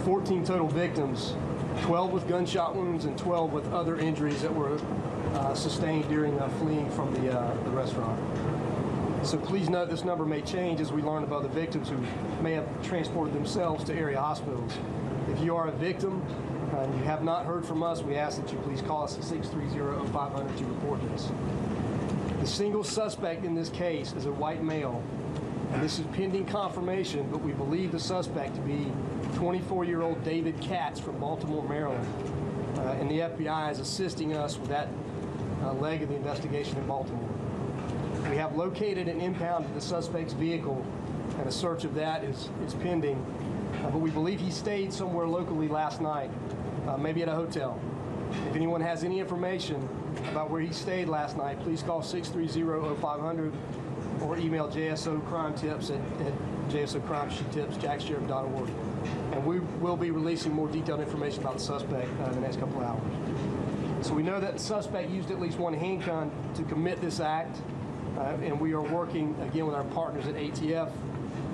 14 total victims, 12 with gunshot wounds and 12 with other injuries that were sustained during fleeing from the restaurant. So please note this number may change as we learn about the victims who may have transported themselves to area hospitals. If you are a victim and you have not heard from us, we ask that you please call us at 630-0500 to report this. The single suspect in this case is a white male, and this is pending confirmation, but we believe the suspect to be 24-year-old David Katz from Baltimore, Maryland. And the FBI is assisting us with that leg of the investigation in Baltimore. We have located and impounded the suspect's vehicle, and a search of that is pending. But we believe he stayed somewhere locally last night, maybe at a hotel. If anyone has any information about where he stayed last night, please call 630-0500 or email JSOCrimetips at JSOCrimetips@jacksheriff.org. And we will be releasing more detailed information about the suspect in the next couple of hours. So we know that the suspect used at least one handgun to commit this act, and we are working again with our partners at ATF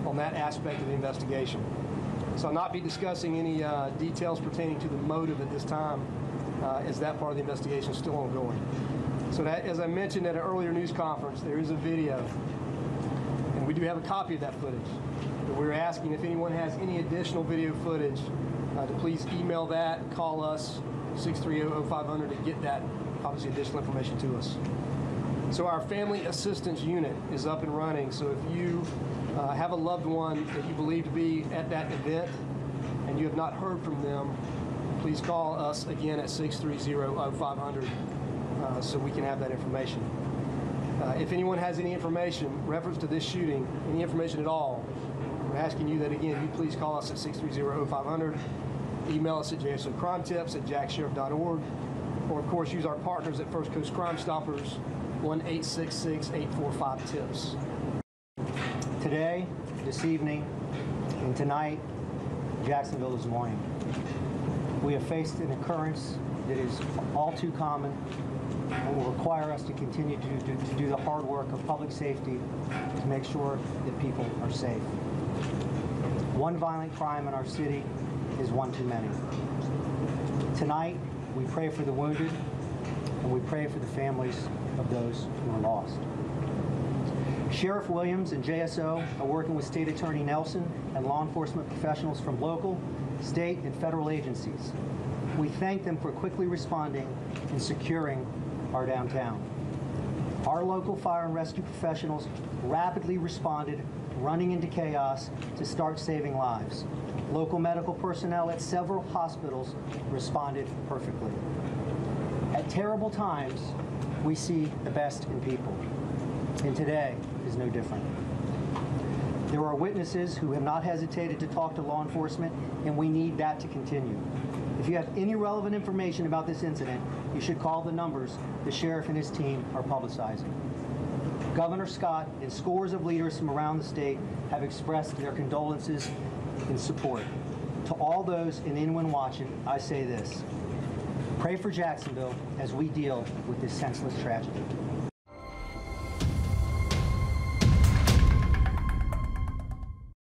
on that aspect of the investigation. So I'll not be discussing any details pertaining to the motive at this time, as that part of the investigation is still ongoing. So that, as I mentioned at an earlier news conference, there is a video, and we do have a copy of that footage. But we're asking if anyone has any additional video footage to please email that, call us, 630-0500 to get that, obviously, additional information to us. So our Family Assistance Unit is up and running, so if you have a loved one that you believe to be at that event and you have not heard from them, please call us again at 630-0500 so we can have that information. If anyone has any information reference to this shooting, any information at all, we're asking you that again, you please call us at 630-0500, email us at JSOCrimetips@jacksheriff.org, or of course use our partners at First Coast Crime Stoppers, 1-866-845-TIPS. Today, this evening, and tonight, Jacksonville is mourning. We have faced an occurrence that is all too common and will require us to continue to do the hard work of public safety to make sure that people are safe. One violent crime in our city is one too many. Tonight, we pray for the wounded, and we pray for the families of those who are lost. Sheriff Williams and JSO are working with State Attorney Nelson and law enforcement professionals from local, state, and federal agencies. We thank them for quickly responding and securing our downtown. Our local fire and rescue professionals rapidly responded, running into chaos to start saving lives. Local medical personnel at several hospitals responded perfectly. At terrible times, we see the best in people, and today is no different. There are witnesses who have not hesitated to talk to law enforcement, and we need that to continue. If you have any relevant information about this incident, you should call the numbers the sheriff and his team are publicizing. Governor Scott and scores of leaders from around the state have expressed their condolences and support. To all those and anyone watching, I say this: pray for Jacksonville as we deal with this senseless tragedy.